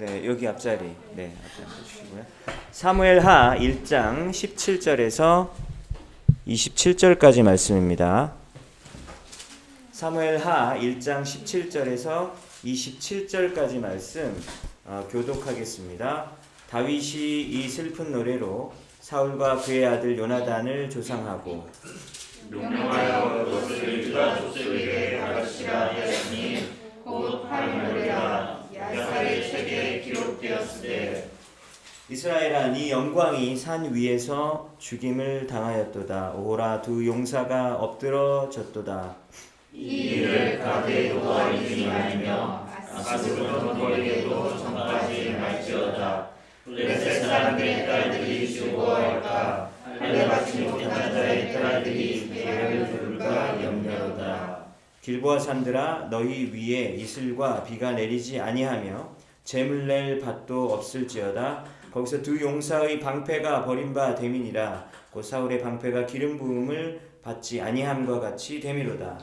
네, 여기 앞자리. 네, 앞자리 주시고요. 사무엘하 1장 17절에서 27절까지 말씀입니다. 사무엘하 1장 17절에서 27절까지 말씀 교독하겠습니다. 다윗이 이 슬픈 노래로 사울과 그의 아들 요나단을 조상하고 명령하여 그것을 유다 족속에게 가르치라 하였으니 곧 하늘이라 야사의 책에 기록되었으되 이스라엘아 네 영광이 산 위에서 죽임을 당하였도다. 오호라 두 용사가 엎드러졌도다. 이 일을 가되 노아이지 말며 아스론 거리에도 전까지 말지어다. 블레셋 사람의 딸들이 죽어할까 할례받지 못한 자의 딸들이 배를 부를까 염려로다. 길보아 산들아 너희 위에 이슬과 비가 내리지 아니하며 재물 낼 밭도 없을지어다. 거기서 두 용사의 방패가 버린 바 됨이니라. 곧 사울의 방패가 기름 부음을 받지 아니함과 같이 됨이로다.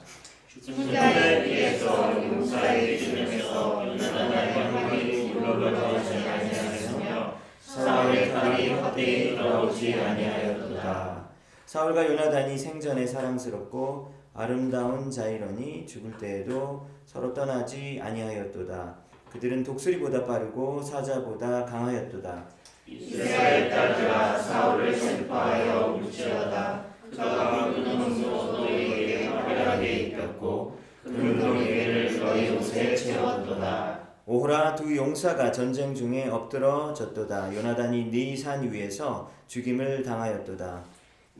죽은 자에 비해서 용사의 기름에서 요나단의 영광이 불러나오지 아니하였으며 사울의 칼이 헛되이 돌아오지 아니하였도다. 사울과 요나단이 생전에 사랑스럽고 아름다운 자이러니 죽을 때에도 서로 떠나지 아니하였도다. 그들은 독수리보다 빠르고 사자보다 강하였도다. 이스라엘 딸들아 사울을 슬퍼하여 울지어다. 그가 그놈으로 너희에게 화려하게 입혔고 그 눈동이를 너희 옷에 채웠도다. 오호라 두 용사가 전쟁 중에 엎드러졌도다. 요나단이 네 산 위에서 죽임을 당하였도다.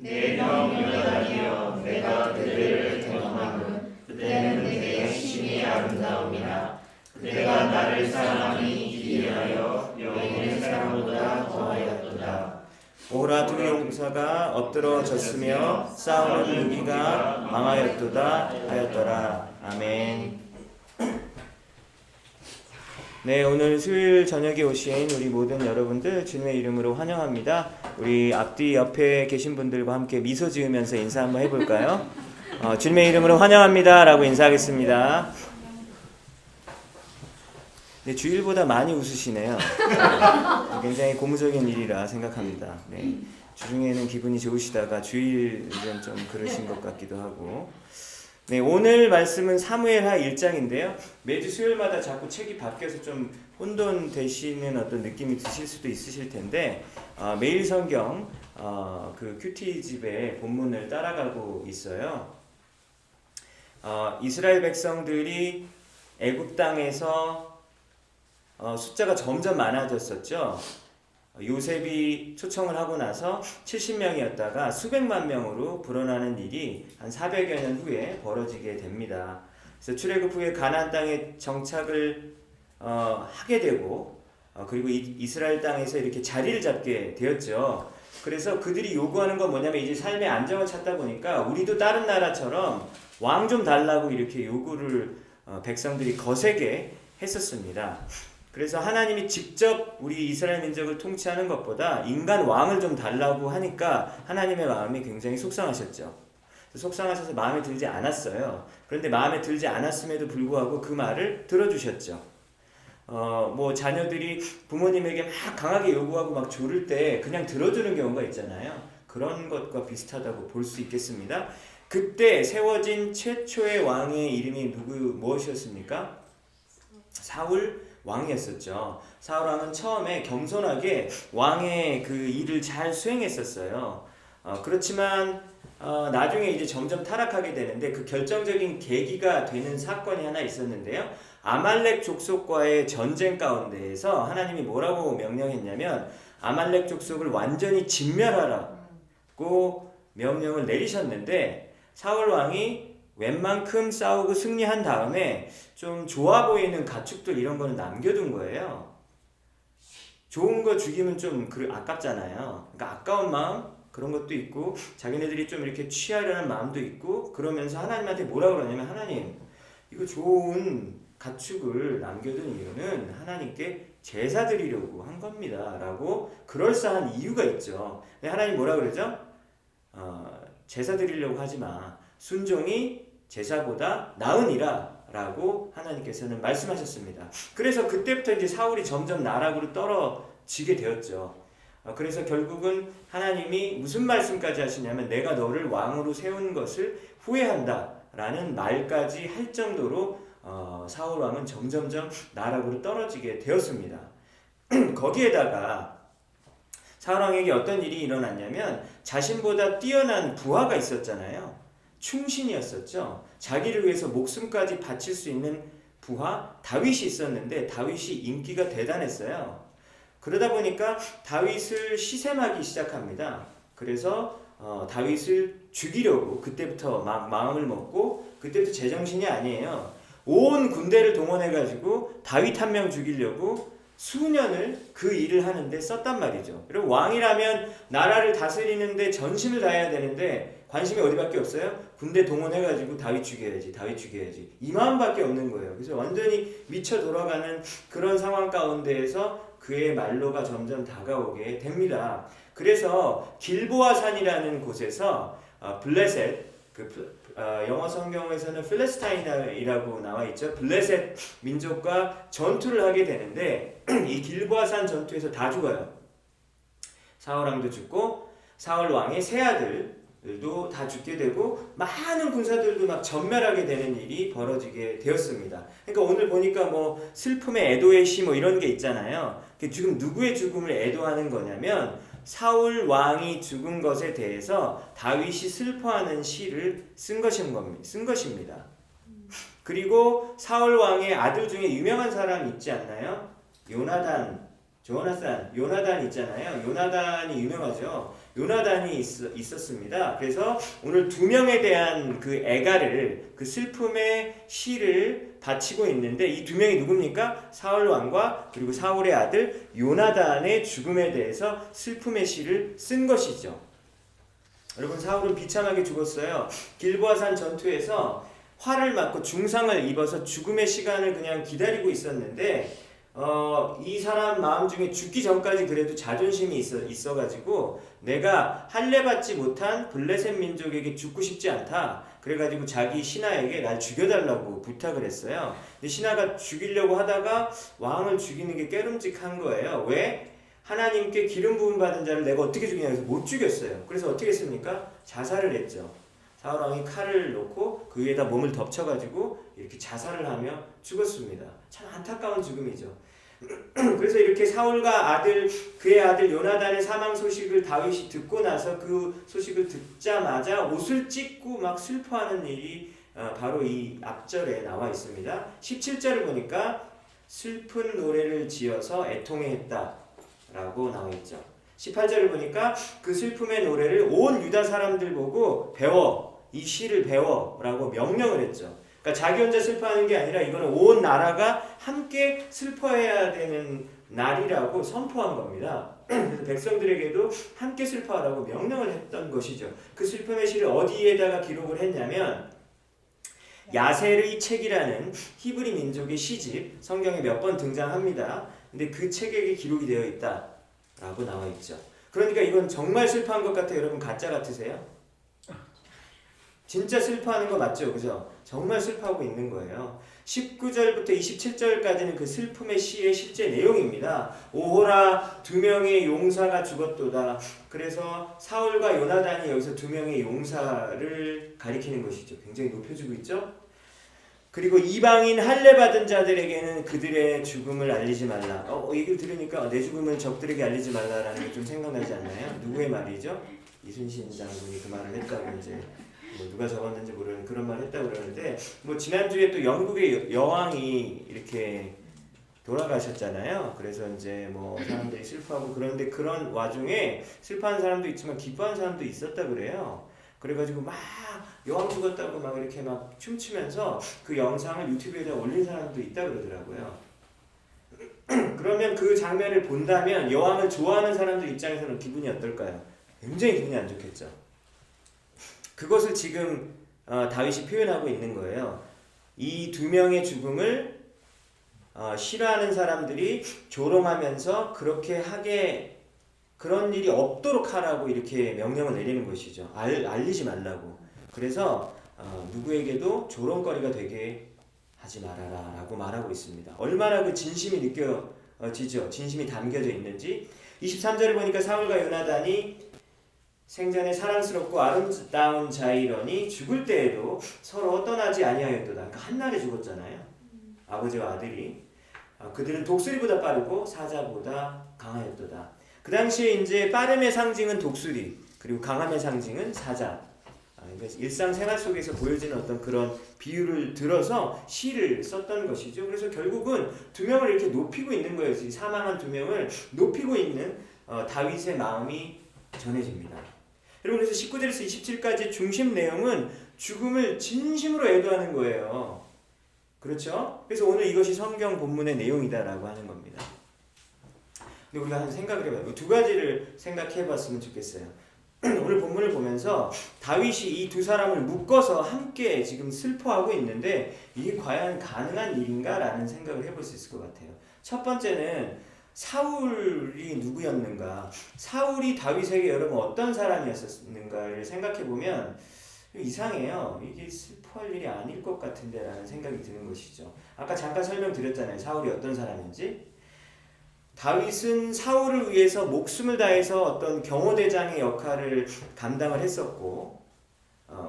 내 형 요나단이여 내가 그대를 경험함은 그대는 내게 심히 아름다움이나 그대가 나를 사랑함이 기이하여 영혼의 사랑보다 더하였도다. 오호라 두 용사가 엎드러졌으며 싸우는 무기가 망하였도다 하였더라. 아멘. 네, 오늘 수요일 저녁에 오신 우리 모든 여러분들 주님의 이름으로 환영합니다. 우리 앞뒤 옆에 계신 분들과 함께 미소 지으면서 인사 한번 해볼까요? 주님의 이름으로 환영합니다 라고 인사하겠습니다. 네, 주일보다 많이 웃으시네요. 굉장히 고무적인 일이라 생각합니다. 네, 주중에는 기분이 좋으시다가 주일은 좀 그러신 것 같기도 하고. 네, 오늘 말씀은 사무엘하 1장인데요. 매주 수요일마다 자꾸 책이 바뀌어서 좀 혼돈되시는 어떤 느낌이 드실 수도 있으실 텐데 매일 성경 그 큐티집의 본문을 따라가고 있어요. 이스라엘 백성들이 애굽 땅에서 숫자가 점점 많아졌었죠. 요셉이 초청을 하고 나서 70명이었다가 수백만 명으로 불어나는 일이 한 400여 년 후에 벌어지게 됩니다. 그래서 출애굽 후에 가나안 땅에 정착을 하게 되고 그리고 이스라엘 땅에서 이렇게 자리를 잡게 되었죠. 그래서 그들이 요구하는 건 뭐냐면 이제 삶의 안정을 찾다 보니까 우리도 다른 나라처럼 왕 좀 달라고 이렇게 요구를 백성들이 거세게 했었습니다. 그래서 하나님이 직접 우리 이스라엘 민족을 통치하는 것보다 인간 왕을 좀 달라고 하니까 하나님의 마음이 굉장히 속상하셨죠. 속상하셔서 마음에 들지 않았어요. 그런데 마음에 들지 않았음에도 불구하고 그 말을 들어주셨죠. 뭐 자녀들이 부모님에게 막 강하게 요구하고 막 조를 때 그냥 들어주는 경우가 있잖아요. 그런 것과 비슷하다고 볼 수 있겠습니다. 그때 세워진 최초의 왕의 이름이 무엇이었습니까? 사울 왕이었었죠. 사울 왕은 처음에 겸손하게 왕의 그 일을 잘 수행했었어요. 그렇지만 나중에 이제 점점 타락하게 되는데 그 결정적인 계기가 되는 사건이 하나 있었는데요. 아말렉 족속과의 전쟁 가운데에서 하나님이 뭐라고 명령했냐면 아말렉 족속을 완전히 진멸하라고 명령을 내리셨는데 사울 왕이 웬만큼 싸우고 승리한 다음에 좀 좋아 보이는 가축들 이런 거는 남겨둔 거예요. 좋은 거 죽이면 좀 아깝잖아요. 그러니까 아까운 마음 그런 것도 있고 자기네들이 좀 이렇게 취하려는 마음도 있고 그러면서 하나님한테 뭐라 그러냐면 하나님 이거 좋은 가축을 남겨둔 이유는 하나님께 제사 드리려고 한 겁니다 라고 그럴싸한 이유가 있죠. 근데 하나님 뭐라 그러죠? 제사 드리려고 하지 마. 순종이 제사보다 나으니라 라고 하나님께서는 말씀하셨습니다. 그래서 그때부터 이제 사울이 점점 나락으로 떨어지게 되었죠. 그래서 결국은 하나님이 무슨 말씀까지 하시냐면 내가 너를 왕으로 세운 것을 후회한다 라는 말까지 할 정도로 사울 왕은 점점점 나락으로 떨어지게 되었습니다. 거기에다가 사울 왕에게 어떤 일이 일어났냐면 자신보다 뛰어난 부하가 있었잖아요. 충신이었었죠. 자기를 위해서 목숨까지 바칠 수 있는 부하 다윗이 있었는데 다윗이 인기가 대단했어요. 그러다 보니까 다윗을 시샘하기 시작합니다. 그래서 다윗을 죽이려고 그때부터 막 마음을 먹고 그때부터 제정신이 아니에요. 온 군대를 동원해가지고 다윗 한 명 죽이려고 수년을 그 일을 하는데 썼단 말이죠. 여러분 왕이라면 나라를 다스리는데 전심을 다해야 되는데 관심이 어디밖에 없어요? 군대 동원해가지고 다윗 죽여야지, 다윗 죽여야지 이 마음밖에 없는 거예요. 그래서 완전히 미쳐 돌아가는 그런 상황 가운데에서 그의 말로가 점점 다가오게 됩니다. 그래서 길보아산이라는 곳에서 블레셋, 영어 성경에서는 필리스타인이라고 나와 있죠. 블레셋 민족과 전투를 하게 되는데 이 길보아산 전투에서 다 죽어요. 사울 왕도 죽고 사울 왕의 세 아들도 다 죽게 되고 많은 군사들도 막 전멸하게 되는 일이 벌어지게 되었습니다. 그러니까 오늘 보니까 뭐 슬픔의 애도의 시 뭐 이런 게 있잖아요. 지금 누구의 죽음을 애도하는 거냐면 사울 왕이 죽은 것에 대해서 다윗이 슬퍼하는 시를 쓴 것입니다. 그리고 사울 왕의 아들 중에 유명한 사람 있지 않나요? 요나단 있잖아요. 요나단이 유명하죠. 요나단이 있었습니다. 그래서 오늘 두 명에 대한 그 애가를 그 슬픔의 시를 바치고 있는데 이 두 명이 누굽니까? 사울 왕과 그리고 사울의 아들 요나단의 죽음에 대해서 슬픔의 시를 쓴 것이죠. 여러분 사울은 비참하게 죽었어요. 길보아산 전투에서 활을 맞고 중상을 입어서 죽음의 시간을 그냥 기다리고 있었는데 이 사람 마음 중에 죽기 전까지 그래도 자존심이 있어가지고 내가 할례받지 못한 블레셋 민족에게 죽고 싶지 않다. 그래가지고 자기 신하에게 날 죽여달라고 부탁을 했어요. 근데 신하가 죽이려고 하다가 왕을 죽이는 게 깨름직한 거예요. 왜? 하나님께 기름 부음 받은 자를 내가 어떻게 죽이냐 해서 못 죽였어요. 그래서 어떻게 했습니까? 자살을 했죠. 사울 왕이 칼을 놓고 그 위에다 몸을 덮쳐가지고 이렇게 자살을 하며 죽었습니다. 참 안타까운 죽음이죠. 그래서 이렇게 사울과 그의 아들 요나단의 사망 소식을 다윗이 듣고 나서 그 소식을 듣자마자 옷을 찢고 막 슬퍼하는 일이 바로 이 앞절에 나와 있습니다. 17절을 보니까 슬픈 노래를 지어서 애통해했다 라고 나와 있죠. 18절을 보니까 그 슬픔의 노래를 온 유다 사람들 보고 이 시를 배워 라고 명령을 했죠. 그러니까 자기 혼자 슬퍼하는 게 아니라 이거는 온 나라가 함께 슬퍼해야 되는 날이라고 선포한 겁니다. 그래서 백성들에게도 함께 슬퍼하라고 명령을 했던 것이죠. 그 슬픔의 시를 어디에다가 기록을 했냐면 야셀의 책이라는 히브리 민족의 시집 성경에 몇 번 등장합니다. 근데 그 책에 기록이 되어 있다라고 나와 있죠. 그러니까 이건 정말 슬퍼한 것 같아요. 여러분 가짜 같으세요? 진짜 슬퍼하는 거 맞죠? 그죠? 정말 슬퍼하고 있는 거예요. 19절부터 27절까지는 그 슬픔의 시의 실제 내용입니다. 오호라 두 명의 용사가 죽었도다. 그래서 사울과 요나단이 여기서 두 명의 용사를 가리키는 것이죠. 굉장히 높여주고 있죠. 그리고 이방인 할례받은 자들에게는 그들의 죽음을 알리지 말라. 얘기를 들으니까 내 죽음을 적들에게 알리지 말라라는 게 좀 생각나지 않나요? 누구의 말이죠? 이순신 장군이 그 말을 했다고 이제 누가 적었는지 모르는 그런 말을 했다고 그러는데 지난주에 또 영국의 여왕이 이렇게 돌아가셨잖아요. 그래서 이제 사람들이 슬퍼하고 그런데 그런 와중에 슬퍼하는 사람도 있지만 기뻐하는 사람도 있었다 그래요. 그래가지고 막 여왕 죽었다고 막 이렇게 막 춤추면서 그 영상을 유튜브에다 올린 사람도 있다 그러더라고요. 그러면 그 장면을 본다면 여왕을 좋아하는 사람들 입장에서는 기분이 어떨까요? 굉장히 기분이 안 좋겠죠. 그것을 지금 다윗이 표현하고 있는 거예요. 이 두 명의 죽음을 싫어하는 사람들이 조롱하면서 그런 일이 없도록 하라고 이렇게 명령을 내리는 것이죠. 알리지 말라고. 그래서 누구에게도 조롱거리가 되게 하지 말아라 라고 말하고 있습니다. 얼마나 그 진심이 느껴지죠. 진심이 담겨져 있는지. 23절에 보니까 사울과 요나단이 생전에 사랑스럽고 아름다운 자이러니 죽을 때에도 서로 떠나지 아니하였도다. 그러니까 한날에 죽었잖아요. 아버지와 아들이. 그들은 독수리보다 빠르고 사자보다 강하였도다. 그 당시에 이제 빠름의 상징은 독수리, 그리고 강함의 상징은 사자. 일상생활 속에서 보여지는 어떤 그런 비유를 들어서 시를 썼던 것이죠. 그래서 결국은 두 명을 이렇게 높이고 있는 거예요. 사망한 두 명을 높이고 있는 다윗의 마음이 전해집니다. 여러분, 그래서 19절에서 27까지 중심 내용은 죽음을 진심으로 애도하는 거예요. 그렇죠? 그래서 오늘 이것이 성경 본문의 내용이다라고 하는 겁니다. 근데 우리가 한 생각을 해봐요. 두 가지를 생각해봤으면 좋겠어요. 오늘 본문을 보면서 다윗이 이 두 사람을 묶어서 함께 지금 슬퍼하고 있는데 이게 과연 가능한 일인가라는 생각을 해볼 수 있을 것 같아요. 첫 번째는 사울이 누구였는가? 사울이 다윗에게 여러분 어떤 사람이었는가를 생각해보면 이상해요. 이게 슬퍼할 일이 아닐 것 같은데 라는 생각이 드는 것이죠. 아까 잠깐 설명드렸잖아요. 사울이 어떤 사람인지. 다윗은 사울을 위해서 목숨을 다해서 어떤 경호대장의 역할을 감당을 했었고,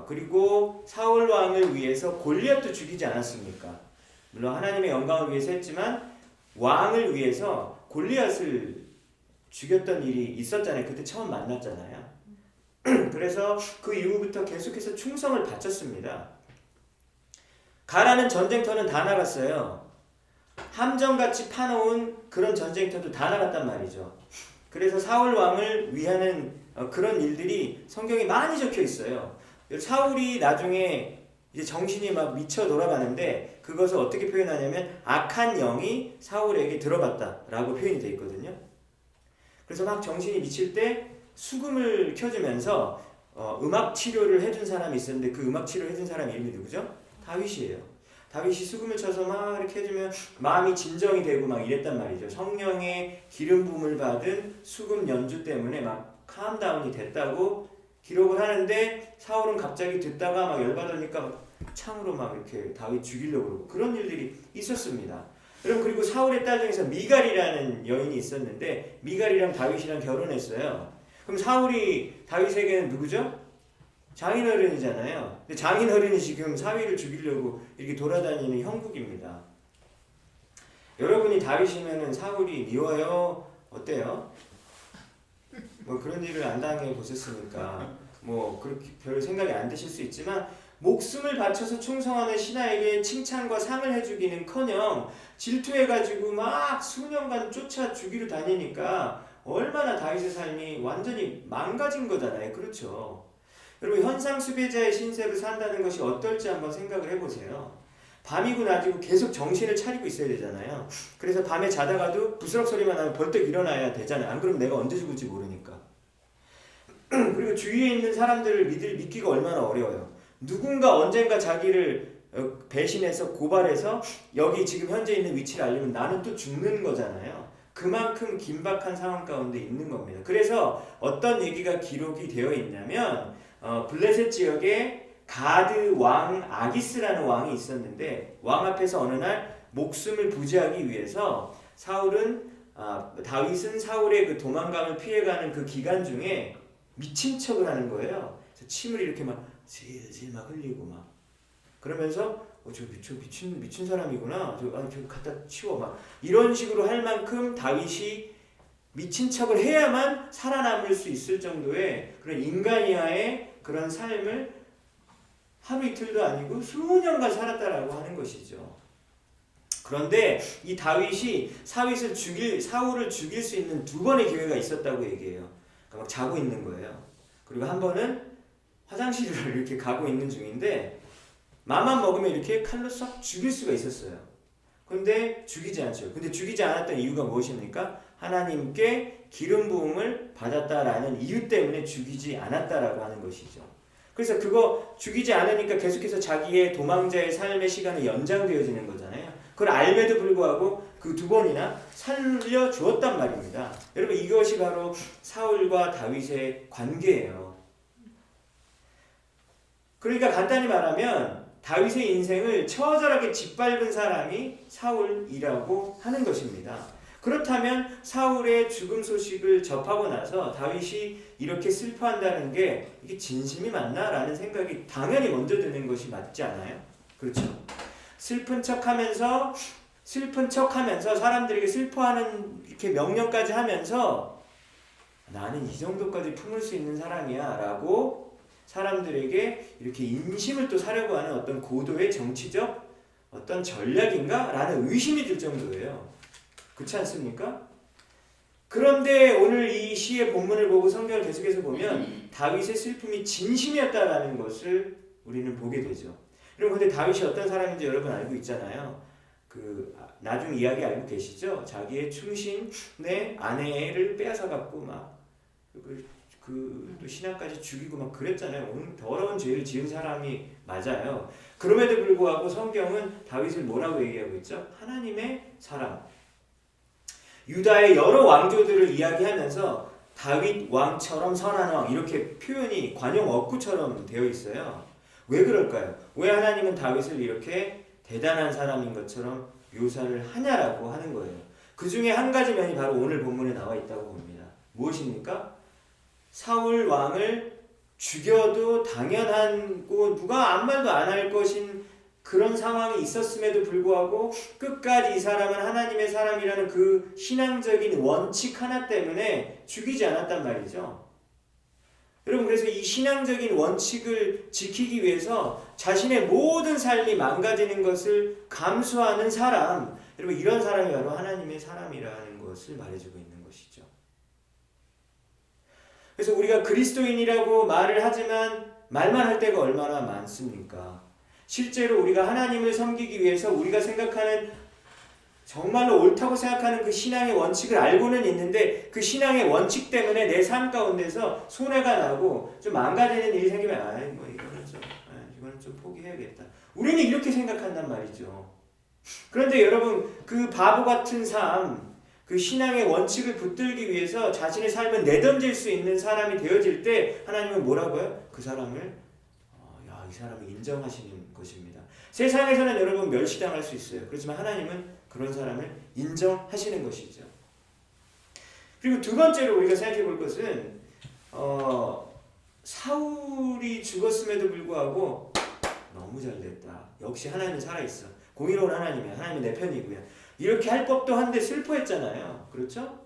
그리고 사울 왕을 위해서 골리앗도 죽이지 않았습니까? 물론 하나님의 영광을 위해서 했지만 왕을 위해서 골리앗을 죽였던 일이 있었잖아요. 그때 처음 만났잖아요. 그래서 그 이후부터 계속해서 충성을 바쳤습니다. 가라는 전쟁터는 다 나갔어요. 함정같이 파놓은 그런 전쟁터도 다 나갔단 말이죠. 그래서 사울 왕을 위하는 그런 일들이 성경에 많이 적혀 있어요. 사울이 나중에 이제 정신이 막 미쳐 돌아가는데 그것을 어떻게 표현하냐면 악한 영이 사울에게 들어갔다라고 표현이 되어 있거든요. 그래서 막 정신이 미칠 때 수금을 켜주면서 음악 치료를 해준 사람이 있었는데 그 음악 치료를 해준 사람 이름이 누구죠? 다윗이에요. 다윗이 수금을 쳐서 막 이렇게 해주면 마음이 진정이 되고 막 이랬단 말이죠. 성령의 기름 부음을 받은 수금 연주 때문에 막 캄다운이 됐다고 기록을 하는데 사울은 갑자기 듣다가 막 열받으니까 막 창으로 막 이렇게 다윗 죽이려고 그러고 그런 일들이 있었습니다. 여러분, 그리고 사울의 딸 중에서 미갈이라는 여인이 있었는데 미갈이랑 다윗이랑 결혼했어요. 그럼 사울이 다윗에게는 누구죠? 장인어른이잖아요. 근데 장인어른이 지금 사위를 죽이려고 이렇게 돌아다니는 형국입니다. 여러분이 다윗이면은 사울이 미워요? 어때요? 뭐 그런 일을 안 당해 보셨으니까 뭐 그렇게 별 생각이 안 드실 수 있지만 목숨을 바쳐서 충성하는 신하에게 칭찬과 상을 해주기는커녕 질투해가지고 막 수년간 쫓아 죽이러 다니니까 얼마나 다윗의 삶이 완전히 망가진 거잖아요. 그렇죠? 여러분, 현상수배자의 신세로 산다는 것이 어떨지 한번 생각을 해보세요. 밤이고 낮이고 계속 정신을 차리고 있어야 되잖아요. 그래서 밤에 자다가도 부스럭 소리만 나면 벌떡 일어나야 되잖아요. 안 그러면 내가 언제 죽을지 모르니까. 그리고 주위에 있는 사람들을 믿기가 얼마나 어려워요. 누군가 언젠가 자기를 배신해서 고발해서 여기 지금 현재 있는 위치를 알리면 나는 또 죽는 거잖아요. 그만큼 긴박한 상황 가운데 있는 겁니다. 그래서 어떤 얘기가 기록이 되어 있냐면 블레셋 지역에 가드 왕 아기스라는 왕이 있었는데 왕 앞에서 어느 날 목숨을 부지하기 위해서 다윗은 사울의 그 도망감을 피해가는 그 기간 중에 미친 척을 하는 거예요. 그래서 침을 이렇게 막 질질 막 흘리고 막 그러면서 저 미친 사람이구나. 저 갖다 치워 막 이런 식으로 할 만큼 다윗이 미친 척을 해야만 살아남을 수 있을 정도의 그런 인간이하의 그런 삶을 하루 이틀도 아니고 수년간 살았다라고 하는 것이죠. 그런데 이 다윗이 사울을 죽일 수 있는 두 번의 기회가 있었다고 얘기해요. 그러니까 막 자고 있는 거예요. 그리고 한 번은 화장실을 이렇게 가고 있는 중인데 맘만 먹으면 이렇게 칼로 싹 죽일 수가 있었어요. 그런데 죽이지 않죠. 근데 죽이지 않았던 이유가 무엇입니까? 하나님께 기름 부음을 받았다라는 이유 때문에 죽이지 않았다라고 하는 것이죠. 그래서 그거 죽이지 않으니까 계속해서 자기의 도망자의 삶의 시간이 연장되어지는 거잖아요. 그걸 알매도 불구하고 그 두 번이나 살려주었단 말입니다. 여러분, 이것이 바로 사울과 다윗의 관계예요. 그러니까 간단히 말하면 다윗의 인생을 처절하게 짓밟은 사람이 사울이라고 하는 것입니다. 그렇다면 사울의 죽음 소식을 접하고 나서 다윗이 이렇게 슬퍼한다는 게 이게 진심이 맞나라는 생각이 당연히 먼저 드는 것이 맞지 않아요? 그렇죠? 슬픈 척하면서 사람들에게 슬퍼하는 이렇게 명령까지 하면서 나는 이 정도까지 품을 수 있는 사람이야 라고 사람들에게 이렇게 인심을 또 사려고 하는 어떤 고도의 정치적 어떤 전략인가? 라는 의심이 들 정도예요. 그렇지 않습니까? 그런데 오늘 이 시의 본문을 보고 성경을 계속해서 보면 다윗의 슬픔이 진심이었다라는 것을 우리는 보게 되죠. 여러분, 근데 다윗이 어떤 사람인지 여러분 알고 있잖아요. 그 나중 이야기 알고 계시죠? 자기의 충신의 아내를 빼앗아 갖고 막 또 신하까지 죽이고 막 그랬잖아요. 오늘 더러운 죄를 지은 사람이 맞아요. 그럼에도 불구하고 성경은 다윗을 뭐라고 얘기하고 있죠? 하나님의 사람. 유다의 여러 왕조들을 이야기하면서 다윗 왕처럼 선한 왕 이렇게 표현이 관용 어구처럼 되어 있어요. 왜 그럴까요? 왜 하나님은 다윗을 이렇게 대단한 사람인 것처럼 묘사를 하냐라고 하는 거예요. 그 중에 한 가지 면이 바로 오늘 본문에 나와 있다고 봅니다. 무엇입니까? 사울 왕을 죽여도 당연하고 누가 아무 말도 안 할 것인 그런 상황이 있었음에도 불구하고 끝까지 이 사람은 하나님의 사람이라는 그 신앙적인 원칙 하나 때문에 죽이지 않았단 말이죠. 여러분, 그래서 이 신앙적인 원칙을 지키기 위해서 자신의 모든 삶이 망가지는 것을 감수하는 사람, 여러분, 이런 사람이 바로 하나님의 사람이라는 것을 말해주고 있는 것이죠. 그래서 우리가 그리스도인이라고 말을 하지만 말만 할 때가 얼마나 많습니까? 실제로 우리가 하나님을 섬기기 위해서 우리가 생각하는 정말로 옳다고 생각하는 그 신앙의 원칙을 알고는 있는데 그 신앙의 원칙 때문에 내 삶 가운데서 손해가 나고 좀 망가지는 일이 생기면 이거는 좀 포기해야겠다. 우리는 이렇게 생각한단 말이죠. 그런데 여러분, 그 바보 같은 삶, 그 신앙의 원칙을 붙들기 위해서 자신의 삶을 내던질 수 있는 사람이 되어질 때 하나님은 뭐라고요? 그 사람을 이 사람을 인정하시는 것입니다. 세상에서는 여러분 멸시당할 수 있어요. 그렇지만 하나님은 그런 사람을 인정하시는 것이죠. 그리고 두 번째로 우리가 생각해 볼 것은 사울이 죽었음에도 불구하고 너무 잘됐다. 역시 하나님은 살아있어. 공의로운 하나님이야. 하나님은 내 편이고요. 이렇게 할 법도 한데 슬퍼했잖아요. 그렇죠?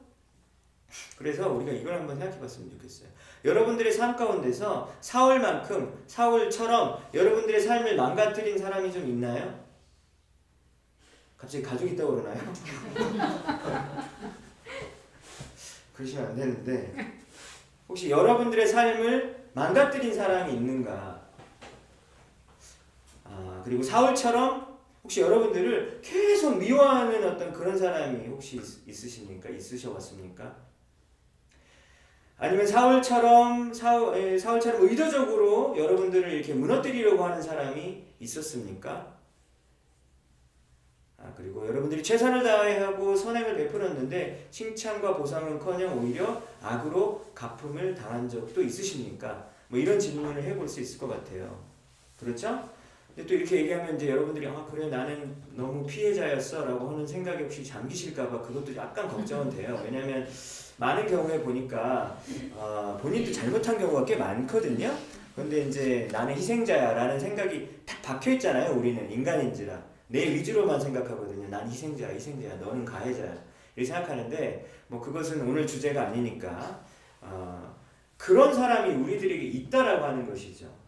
그래서 우리가 이걸 한번 생각해 봤으면 좋겠어요. 여러분들의 삶 가운데서 사울처럼 여러분들의 삶을 망가뜨린 사람이 좀 있나요? 갑자기 가족이 떠오르나요? 그러시면 안 되는데 혹시 여러분들의 삶을 망가뜨린 사람이 있는가? 그리고 사울처럼 혹시 여러분들을 계속 미워하는 어떤 그런 사람이 혹시 있으십니까? 있으셔왔습니까? 아니면 사울처럼 의도적으로 여러분들을 이렇게 무너뜨리려고 하는 사람이 있었습니까? 그리고 여러분들이 최선을 다하고 선행을 베풀었는데 칭찬과 보상은커녕 오히려 악으로 갚음을 당한 적도 있으십니까? 뭐 이런 질문을 해볼 수 있을 것 같아요. 그렇죠? 근데 또 이렇게 얘기하면 이제 여러분들이 그래 나는 너무 피해자였어 라고 하는 생각에 혹시 잠기실까봐 그것도 약간 걱정은 돼요. 왜냐하면 많은 경우에 보니까 본인도 잘못한 경우가 꽤 많거든요. 그런데 이제 나는 희생자야 라는 생각이 딱 박혀있잖아요. 우리는 인간인지라 내 위주로만 생각하거든요. 난 희생자야 너는 가해자야 이렇게 생각하는데 뭐 그것은 오늘 주제가 아니니까 그런 사람이 우리들에게 있다라고 하는 것이죠.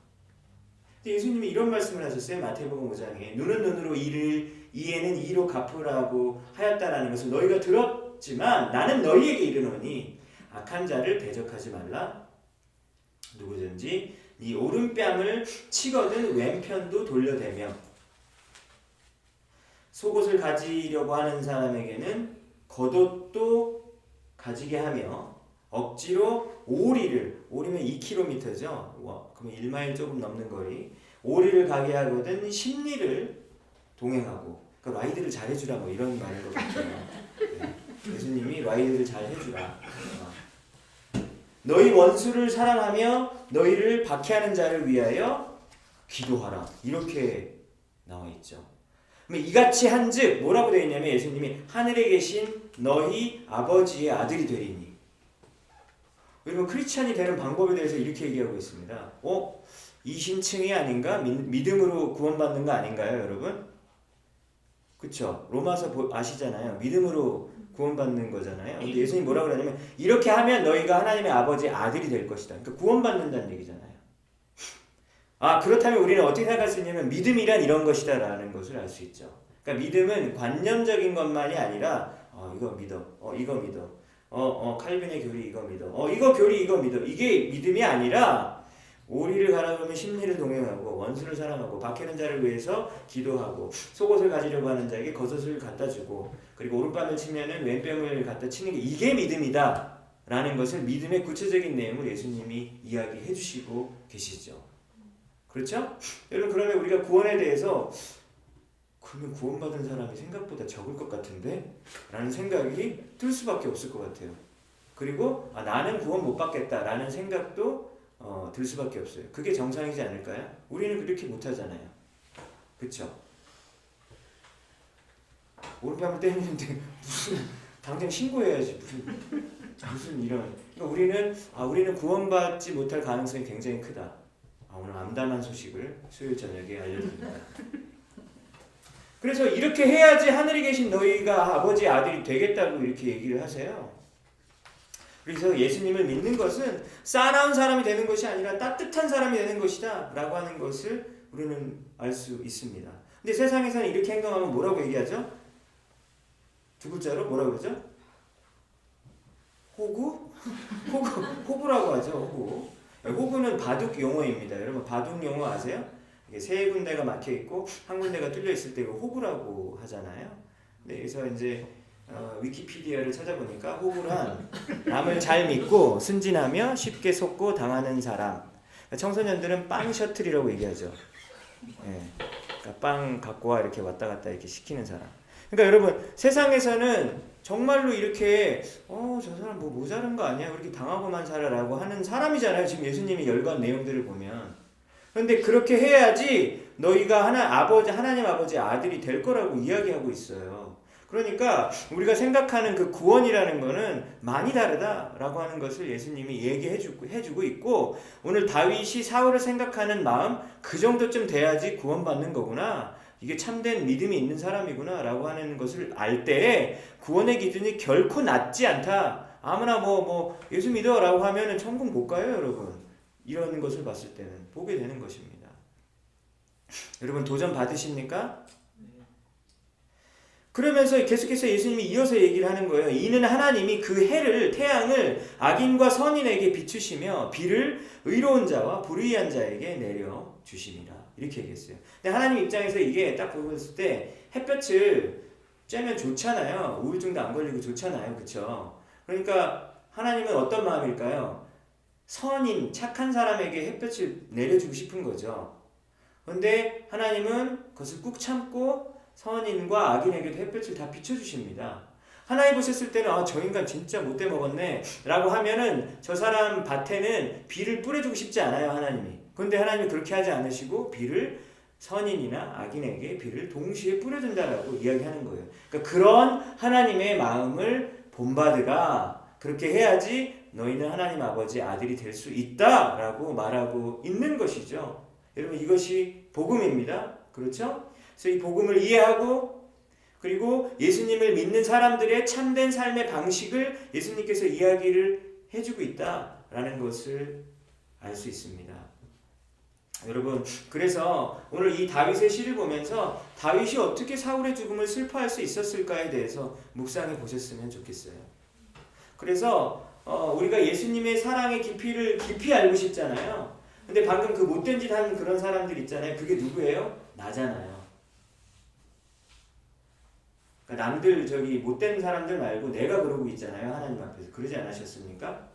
예수님이 이런 말씀을 하셨어요. 마태복음 5장에 눈은 눈으로 이에는 이로 갚으라고 하였다라는 것을 너희가 들었지만 나는 너희에게 이르노니 악한 자를 대적하지 말라. 누구든지 네 오른뺨을 치거든 왼편도 돌려대며 속옷을 가지려고 하는 사람에게는 겉옷도 가지게 하며 억지로 오리면 2km죠. 그러면 1마일 조금 넘는 거리. 오리를 가게 하거든 십리를 동행하고. 그러니까 라이드를 잘 해주라 뭐 이런 말인 것 같아요. 네. 예수님이 라이드를 잘 해주라. 너희 원수를 사랑하며 너희를 박해하는 자를 위하여 기도하라. 이렇게 나와 있죠. 이같이 한즉 뭐라고 되어 있냐면 예수님이 하늘에 계신 너희 아버지의 아들이 되리니. 여러분 크리스찬이 되는 방법에 대해서 이렇게 얘기하고 있습니다. 이신층이 아닌가? 믿음으로 구원받는 거 아닌가요, 여러분? 그쵸? 로마서 아시잖아요. 믿음으로 구원받는 거잖아요. 근데 예수님이 뭐라고 그러냐면 이렇게 하면 너희가 하나님의 아버지의 아들이 될 것이다. 그러니까 구원받는다는 얘기잖아요. 그렇다면 우리는 어떻게 생각할 수 있냐면 믿음이란 이런 것이다 라는 것을 알 수 있죠. 그러니까 믿음은 관념적인 것만이 아니라 이거 믿어. 이거 믿어. 칼빈의 교리 이거 믿어. 이거 교리 이거 믿어. 이게 믿음이 아니라 오리를 가라가면 심리를 동행하고 원수를 사랑하고 박해는 자를 위해서 기도하고 속옷을 가지려고 하는 자에게 겉옷을 갖다 주고 그리고 오른뺨을 치면은 왼뺨을 갖다 치는 게 이게 믿음이다 라는 것을 믿음의 구체적인 내용을 예수님이 이야기해 주시고 계시죠. 그렇죠? 여러분 그러면 우리가 구원에 대해서 그러면 구원받은 사람이 생각보다 적을 것 같은데? 라는 생각이 들 수밖에 없을 것 같아요. 그리고 나는 구원 못 받겠다 라는 생각도 들 수밖에 없어요. 그게 정상이지 않을까요? 우리는 그렇게 못하잖아요. 그쵸? 오른뺨을 때리는데 무슨 당장 신고해야지 무슨 이런. 그러니까 우리는 구원받지 못할 가능성이 굉장히 크다. 오늘 암담한 소식을 수요일 저녁에 알려드립니다. 그래서 이렇게 해야지 하늘에 계신 너희가 아버지의 아들이 되겠다고 이렇게 얘기를 하세요. 그래서 예수님을 믿는 것은 싸나운 사람이 되는 것이 아니라 따뜻한 사람이 되는 것이다 라고 하는 것을 우리는 알 수 있습니다. 근데 세상에서는 이렇게 행동하면 뭐라고 얘기하죠? 두 글자로 뭐라고 그러죠? 호구? 호구라고 하죠. 호구. 호구는 바둑 용어입니다. 여러분 바둑 용어 아세요? 이게 세 군데가 막혀 있고 한 군데가 뚫려 있을 때 호구라고 하잖아요. 네, 그래서 이제 위키피디아를 찾아보니까 호구란 남을 잘 믿고 순진하며 쉽게 속고 당하는 사람. 청소년들은 빵 셔틀이라고 얘기하죠. 네, 그러니까 빵 갖고 와 이렇게 왔다 갔다 이렇게 시키는 사람. 그러니까 여러분 세상에서는 정말로 이렇게 저 사람 뭐 모자란 거 아니야? 그렇게 당하고만 살아라고 하는 사람이잖아요. 지금 예수님이 열거한 내용들을 보면. 그런데 그렇게 해야지 너희가 하나님 아버지의 아들이 될 거라고 이야기하고 있어요. 그러니까 우리가 생각하는 그 구원이라는 거는 많이 다르다라고 하는 것을 예수님이 해주고 있고 오늘 다윗이 사울을 생각하는 마음 그 정도쯤 돼야지 구원받는 거구나. 이게 참된 믿음이 있는 사람이구나 라고 하는 것을 알 때에 구원의 기준이 결코 낮지 않다. 아무나 예수 믿어 라고 하면은 천국 못 가요 여러분. 이런 것을 봤을 때는 보게 되는 것입니다. 여러분 도전 받으십니까? 그러면서 계속해서 예수님이 이어서 얘기를 하는 거예요. 이는 하나님이 그 태양을 악인과 선인에게 비추시며 비를 의로운 자와 불의한 자에게 내려 주심이라. 이렇게 얘기했어요. 근데 하나님 입장에서 이게 딱 보였을 때 햇볕을 쬐면 좋잖아요. 우울증도 안 걸리고 좋잖아요. 그쵸? 그러니까 하나님은 어떤 마음일까요? 선인, 착한 사람에게 햇볕을 내려주고 싶은 거죠. 그런데 하나님은 그것을 꾹 참고 선인과 악인에게도 햇볕을 다 비춰주십니다. 하나님 보셨을 때는 저 인간 진짜 못돼 먹었네 라고 하면은 저 사람 밭에는 비를 뿌려주고 싶지 않아요. 하나님이. 그런데 하나님이 그렇게 하지 않으시고 비를 선인이나 악인에게 비를 동시에 뿌려준다라고 이야기하는 거예요. 그러니까 그런 하나님의 마음을 본받으라. 그렇게 해야지 너희는 하나님 아버지의 아들이 될 수 있다라고 말하고 있는 것이죠. 여러분 이것이 복음입니다. 그렇죠? 그래서 이 복음을 이해하고 그리고 예수님을 믿는 사람들의 참된 삶의 방식을 예수님께서 이야기를 해주고 있다라는 것을 알 수 있습니다. 여러분 그래서 오늘 이 다윗의 시를 보면서 다윗이 어떻게 사울의 죽음을 슬퍼할 수 있었을까에 대해서 묵상해 보셨으면 좋겠어요. 그래서 우리가 예수님의 사랑의 깊이를 깊이 알고 싶잖아요. 근데 방금 그 못된 짓 하는 그런 사람들 있잖아요. 그게 누구예요? 나잖아요. 그러니까 남들 못된 사람들 말고 내가 그러고 있잖아요. 하나님 앞에서. 그러지 않으셨습니까?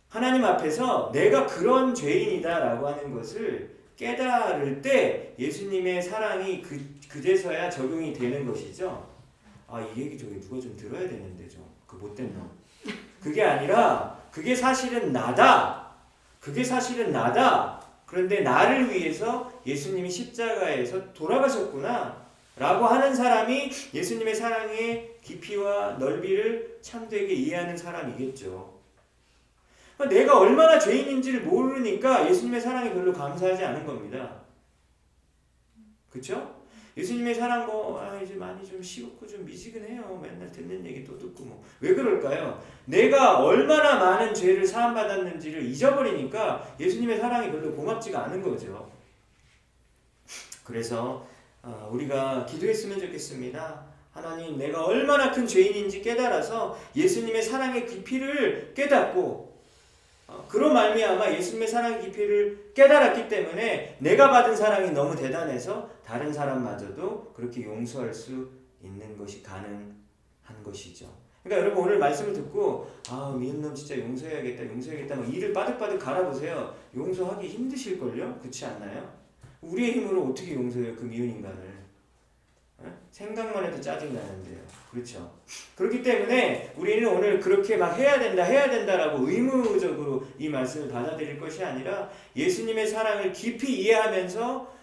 하나님 앞에서 내가 그런 죄인이다라고 하는 것을 깨달을 때 예수님의 사랑이 그제서야 적용이 되는 것이죠. 이 얘기 누가 좀 들어야 되는데 그 못된 놈. 그게 아니라 그게 사실은 나다. 그런데 나를 위해서 예수님이 십자가에서 돌아가셨구나 라고 하는 사람이 예수님의 사랑의 깊이와 넓이를 참되게 이해하는 사람이겠죠. 내가 얼마나 죄인인지를 모르니까 예수님의 사랑이 별로 감사하지 않은 겁니다. 그렇죠? 예수님의 사랑 이제 많이 좀 식었고 좀 미지근해요. 맨날 듣는 얘기 또 듣고 뭐. 왜 그럴까요? 내가 얼마나 많은 죄를 사함받았는지를 잊어버리니까 예수님의 사랑이 별로 고맙지가 않은 거죠. 그래서 우리가 기도했으면 좋겠습니다. 하나님, 내가 얼마나 큰 죄인인지 깨달아서 예수님의 사랑의 깊이를 깨닫고 그로 말미암아 예수님의 사랑의 깊이를 깨달았기 때문에 내가 받은 사랑이 너무 대단해서 다른 사람마저도 그렇게 용서할 수 있는 것이 가능한 것이죠. 그러니까 여러분 오늘 말씀을 듣고 미운 놈 진짜 용서해야겠다 막 이를 빠득빠득 갈아보세요. 용서하기 힘드실걸요? 그렇지 않나요? 우리의 힘으로 어떻게 용서해요? 그 미운 인간을. 생각만 해도 짜증나는데요. 그렇죠? 그렇기 때문에 우리는 오늘 그렇게 막 해야 된다라고 의무적으로 이 말씀을 받아들일 것이 아니라 예수님의 사랑을 깊이 이해하면서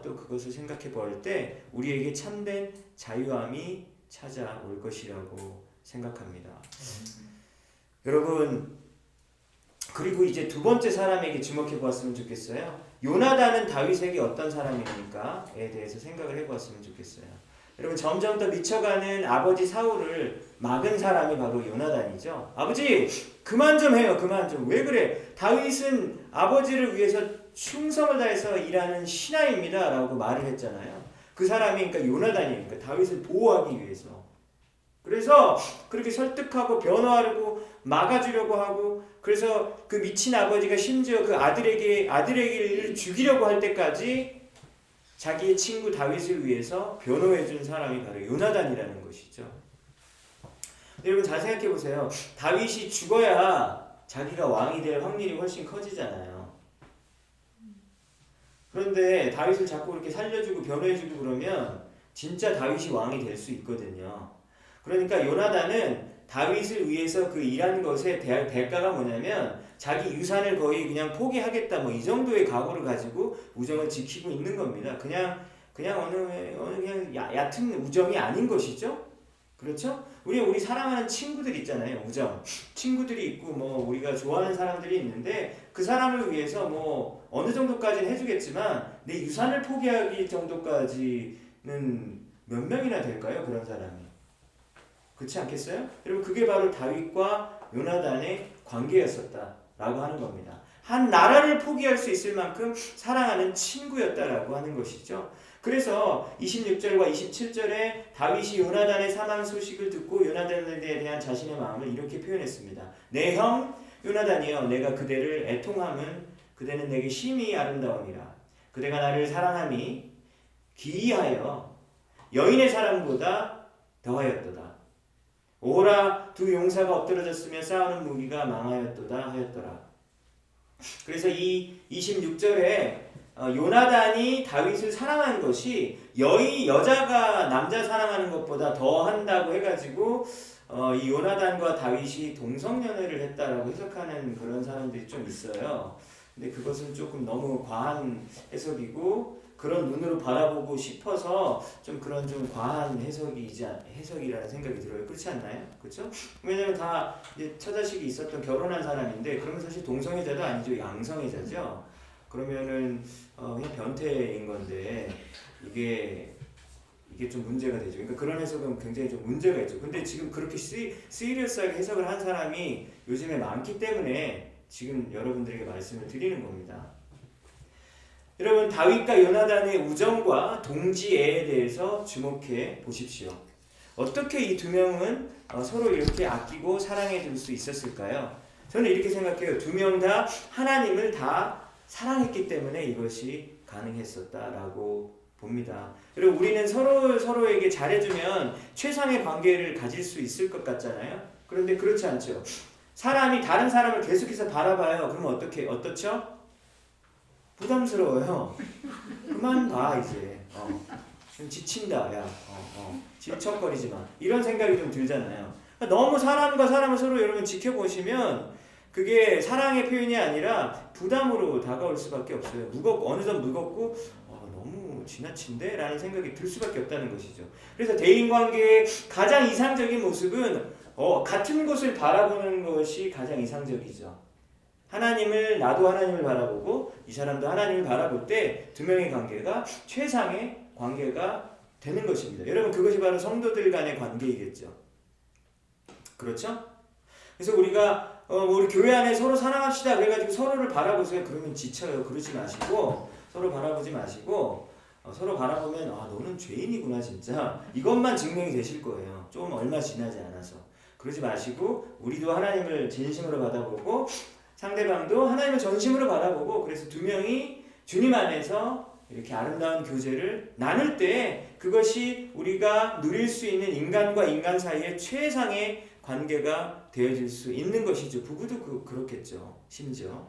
또 그것을 생각해 볼 때 우리에게 참된 자유함이 찾아올 것이라고 생각합니다. 여러분, 그리고 이제 두 번째 사람에게 주목해 보았으면 좋겠어요. 요나단은 다윗에게 어떤 사람입니까?에 대해서 생각을 해 보았으면 좋겠어요. 여러분, 점점 더 미쳐가는 아버지 사울을 막은 사람이 바로 요나단이죠. 아버지, 그만 좀 해요. 그만 좀. 왜 그래? 다윗은 아버지를 위해서 충성을 다해서 일하는 신하입니다. 라고 말을 했잖아요. 그 사람이 그러니까 요나단이니까 다윗을 보호하기 위해서. 그래서 그렇게 설득하고 변호하려고 막아주려고 하고, 그래서 그 미친 아버지가 심지어 그 아들에게 죽이려고 할 때까지 자기의 친구 다윗을 위해서 변호해준 사람이 바로 요나단이라는 것이죠. 여러분 잘 생각해 보세요. 다윗이 죽어야 자기가 왕이 될 확률이 훨씬 커지잖아요. 그런데 다윗을 자꾸 그렇게 살려주고 변호해주고 그러면 진짜 다윗이 왕이 될 수 있거든요. 그러니까 요나단은 다윗을 위해서 그 일한 것의 대가가 뭐냐면 자기 유산을 거의 그냥 포기하겠다 뭐 이 정도의 각오를 가지고 우정을 지키고 있는 겁니다. 그냥 어느 얕은 우정이 아닌 것이죠. 그렇죠? 우리 사랑하는 친구들 있잖아요. 우정. 친구들이 있고 뭐 우리가 좋아하는 사람들이 있는데 그 사람을 위해서 뭐 어느 정도까지는 해주겠지만 내 유산을 포기하기 정도까지는 몇 명이나 될까요? 그런 사람이. 그렇지 않겠어요? 여러분 그게 바로 다윗과 요나단의 관계였었다라고 하는 겁니다. 한 나라를 포기할 수 있을 만큼 사랑하는 친구였다라고 하는 것이죠. 그래서 26절과 27절에 다윗이 요나단의 사망 소식을 듣고 요나단에 대한 자신의 마음을 이렇게 표현했습니다. 내 형 요나단이여, 내가 그대를 애통함은 그대는 내게 심히 아름다움이라. 그대가 나를 사랑함이 기이하여 여인의 사랑보다 더하였도다. 오라, 두 용사가 엎드러졌으며 싸우는 무기가 망하였도다 하였더라. 그래서 이 26절에 요나단이 다윗을 사랑한 것이 여자가 남자 사랑하는 것보다 더 한다고 해가지고 이 요나단과 다윗이 동성연애를 했다라고 해석하는 그런 사람들이 좀 있어요. 근데 그것은 조금 너무 과한 해석이고 그런 눈으로 바라보고 싶어서 좀 그런 좀 과한 해석이라는 생각이 들어요. 그렇지 않나요? 그렇죠? 왜냐면 다 이제 처자식이 있었던 결혼한 사람인데 그러면 사실 동성애자도 아니죠. 양성애자죠. 그러면은 그냥 변태인 건데 이게 좀 문제가 되죠. 그러니까 그런 해석은 굉장히 좀 문제가 있죠. 근데 지금 그렇게 시리어스하게 해석을 한 사람이 요즘에 많기 때문에 지금 여러분들에게 말씀을 드리는 겁니다. 여러분 다윗과 요나단의 우정과 동지애에 대해서 주목해 보십시오. 어떻게 이 두 명은 서로 이렇게 아끼고 사랑해 줄 수 있었을까요? 저는 이렇게 생각해요. 두 명 다 하나님을 다 사랑했기 때문에 이것이 가능했었다라고 봅니다. 그리고 우리는 서로에게 잘해주면 최상의 관계를 가질 수 있을 것 같잖아요. 그런데 그렇지 않죠. 사람이 다른 사람을 계속해서 바라봐요. 그러면 어떻죠? 부담스러워요. 그만 봐 이제. 좀 지친다. 야. 질척거리지 마. 이런 생각이 좀 들잖아요. 그러니까 너무 사람과 사람을 서로 여러분 지켜보시면 그게 사랑의 표현이 아니라 부담으로 다가올 수밖에 없어요. 어느 정도 무겁고 너무 지나친데? 라는 생각이 들 수밖에 없다는 것이죠. 그래서 대인관계의 가장 이상적인 모습은 같은 곳을 바라보는 것이 가장 이상적이죠. 나도 하나님을 바라보고 이 사람도 하나님을 바라볼 때 두 명의 관계가 최상의 관계가 되는 것입니다. 여러분, 그것이 바로 성도들 간의 관계이겠죠. 그렇죠? 그래서 우리가 우리 교회 안에 서로 사랑합시다 그래가지고 서로를 바라보세요. 그러면 지쳐요. 그러지 마시고 서로 바라보지 마시고 서로 바라보면 너는 죄인이구나 진짜 이것만 증명이 되실 거예요. 좀 얼마 지나지 않아서. 그러지 마시고 우리도 하나님을 진심으로 바라보고 상대방도 하나님을 전심으로 바라보고 그래서 두 명이 주님 안에서 이렇게 아름다운 교제를 나눌 때 그것이 우리가 누릴 수 있는 인간과 인간 사이의 최상의 관계가 되어질 수 있는 것이죠. 부부도 그렇겠죠. 심지어.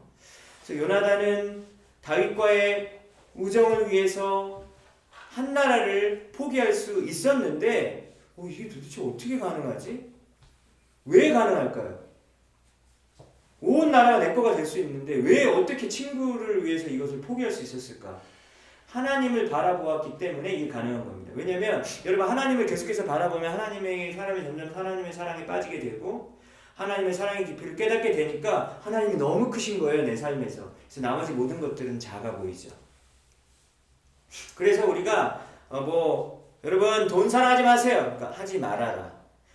그래서 요나단은 다윗과의 우정을 위해서 한 나라를 포기할 수 있었는데 이게 도대체 어떻게 가능하지? 왜 가능할까요? 온 나라가 내 거가 될 수 있는데 왜 어떻게 친구를 위해서 이것을 포기할 수 있었을까? 하나님을 바라보았기 때문에 이게 가능한 겁니다. 왜냐하면 여러분 하나님을 계속해서 바라보면 사람이 점점 하나님의 사랑에 빠지게 되고 하나님의 사랑의 깊이를 깨닫게 되니까 하나님이 너무 크신 거예요. 내 삶에서. 그래서 나머지 모든 것들은 작아 보이죠. 그래서 우리가 여러분 돈 사랑하지 마세요. 그러니까 하지 말아라.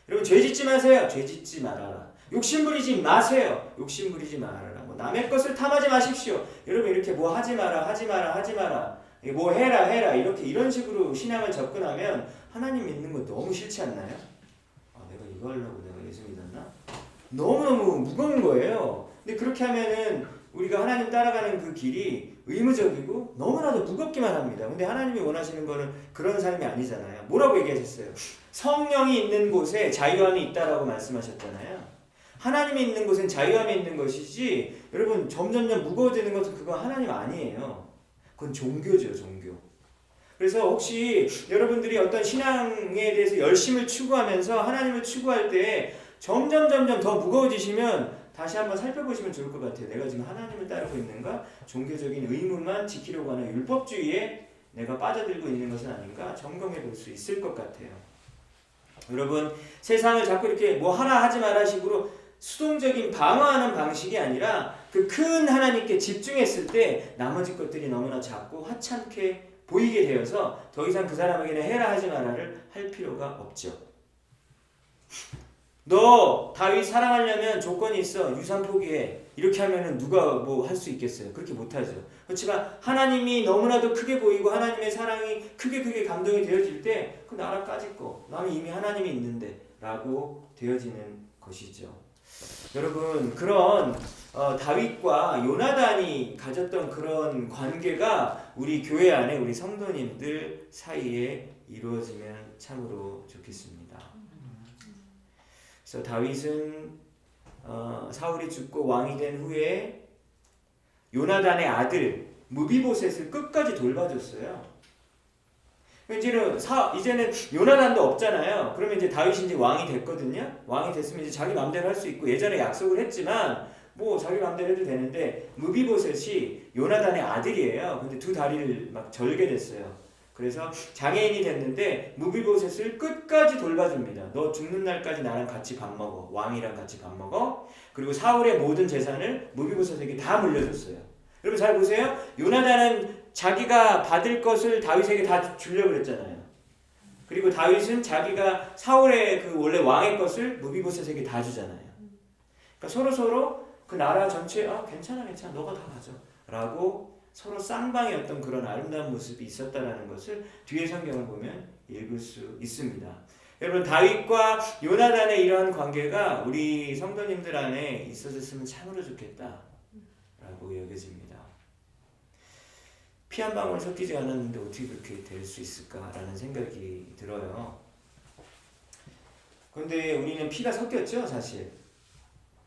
여러분 죄 짓지 마세요. 죄 짓지 말아라. 욕심 부리지 마세요. 욕심 부리지 말아라. 남의 것을 탐하지 마십시오. 여러분 이렇게 하지 마라. 뭐 해라 이런 식으로 신앙을 접근하면 하나님 믿는 거 너무 싫지 않나요? 내가 이거 하려고 내가 예수 믿었나? 너무너무 무거운 거예요. 근데 그렇게 하면은 우리가 하나님 따라가는 그 길이 의무적이고 너무나도 무겁기만 합니다. 근데 하나님이 원하시는 거는 그런 삶이 아니잖아요. 뭐라고 얘기하셨어요? 성령이 있는 곳에 자유함이 있다라고 말씀하셨잖아요. 하나님이 있는 곳엔 자유함이 있는 것이지 여러분 점점점 무거워지는 것은 그건 하나님 아니에요. 그건 종교죠, 종교. 그래서 혹시 여러분들이 어떤 신앙에 대해서 열심을 추구하면서 하나님을 추구할 때 점점 더 무거워지시면 다시 한번 살펴보시면 좋을 것 같아요. 내가 지금 하나님을 따르고 있는가? 종교적인 의무만 지키려고 하는 율법주의에 내가 빠져들고 있는 것은 아닌가? 점검해 볼 수 있을 것 같아요. 여러분 세상을 자꾸 이렇게 하라 하지 마라 식으로 수동적인 방어하는 방식이 아니라 그 큰 하나님께 집중했을 때 나머지 것들이 너무나 작고 하찮게 보이게 되어서 더 이상 그 사람에게는 해라 하지 마라를 할 필요가 없죠. 너 다윗 사랑하려면 조건이 있어. 유산 포기해. 이렇게 하면은 누가 할 수 있겠어요? 그렇게 못하죠. 그렇지만 하나님이 너무나도 크게 보이고 하나님의 사랑이 크게 감동이 되어질 때 그 나라 까짓 거 나는 이미 하나님이 있는데 라고 되어지는 것이죠. 여러분 그런 다윗과 요나단이 가졌던 그런 관계가 우리 교회 안에 우리 성도님들 사이에 이루어지면 참으로 좋겠습니다. 그래서 다윗은 사울이 죽고 왕이 된 후에 요나단의 아들 무비보셋을 끝까지 돌봐줬어요. 이제는 요나단도 없잖아요. 그러면 이제 다윗이 이제 왕이 됐거든요. 왕이 됐으면 이제 자기 마음대로 할 수 있고 예전에 약속을 했지만 자기 마음대로 해도 되는데 무비보셋이 요나단의 아들이에요. 근데 두 다리를 막 절게 됐어요. 그래서 장애인이 됐는데 무비보셋을 끝까지 돌봐줍니다. 너 죽는 날까지 나랑 같이 밥 먹어. 왕이랑 같이 밥 먹어. 그리고 사울의 모든 재산을 무비보셋에게 다 물려줬어요. 여러분 잘 보세요. 요나단은 자기가 받을 것을 다윗에게 다 주려고 그랬잖아요. 그리고 다윗은 자기가 사울의 그 원래 왕의 것을 무비보셋에게 다 주잖아요. 그러니까 서로 그 나라 전체에 괜찮아 너가 다 가져 라고 서로 쌍방의 그런 아름다운 모습이 있었다라는 것을 뒤에 성경을 보면 읽을 수 있습니다. 여러분 다윗과 요나단의 이러한 관계가 우리 성도님들 안에 있어졌으면 참으로 좋겠다라고 여겨집니다. 피 한 방울 섞이지 않았는데 어떻게 그렇게 될 수 있을까라는 생각이 들어요. 그런데 우리는 피가 섞였죠, 사실.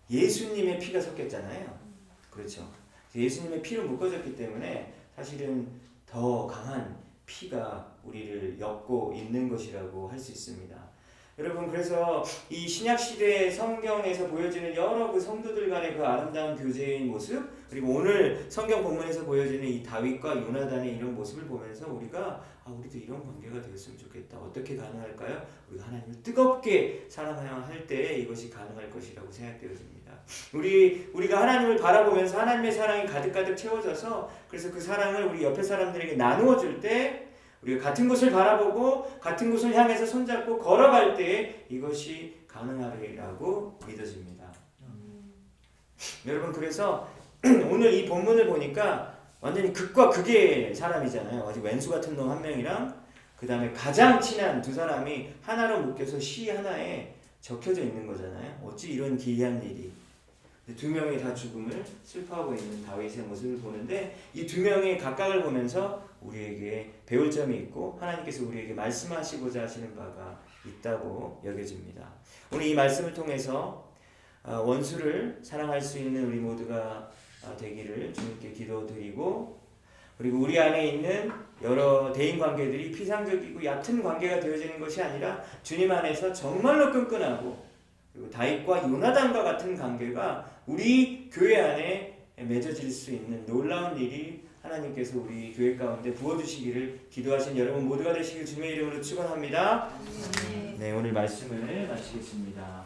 예수님의 피가 섞였잖아요. 그렇죠. 예수님의 피로 묶어졌기 때문에 사실은 더 강한 피가 우리를 엮고 있는 것이라고 할 수 있습니다. 여러분 그래서 이 신약 시대 성경에서 보여지는 여러 그 성도들 간의 그 아름다운 교제의 모습, 그리고 오늘 성경 본문에서 보여지는 이 다윗과 요나단의 이런 모습을 보면서 우리가 우리도 이런 관계가 되었으면 좋겠다. 어떻게 가능할까요? 우리가 하나님을 뜨겁게 사랑해야 할 때 이것이 가능할 것이라고 생각되어집니다. 우리가 하나님을 바라보면서 하나님의 사랑이 가득가득 채워져서 그래서 그 사랑을 우리 옆에 사람들에게 나누어 줄 때 우리가 같은 곳을 바라보고 같은 곳을 향해서 손잡고 걸어갈 때 이것이 가능하리라고 믿어집니다. 여러분 그래서 오늘 이 본문을 보니까 완전히 극과 극의 사람이잖아요. 아주 왼수 같은 놈 한 명이랑 그 다음에 가장 친한 두 사람이 하나로 묶여서 시 하나에 적혀져 있는 거잖아요. 어찌 이런 기이한 일이. 두 명이 다 죽음을 슬퍼하고 있는 다윗의 모습을 보는데 이 두 명의 각각을 보면서 우리에게 배울 점이 있고 하나님께서 우리에게 말씀하시고자 하시는 바가 있다고 여겨집니다. 오늘 이 말씀을 통해서 원수를 사랑할 수 있는 우리 모두가 되기를 주님께 기도드리고, 그리고 우리 안에 있는 여러 대인관계들이 피상적이고 얕은 관계가 되어지는 것이 아니라 주님 안에서 정말로 끈끈하고 그리고 다윗과 요나단과 같은 관계가 우리 교회 안에 맺어질 수 있는 놀라운 일이 하나님께서 우리 교회 가운데 부어주시기를 기도하신 여러분 모두가 되시길 주님의 이름으로 축원합니다. 네, 오늘 말씀을 마치겠습니다.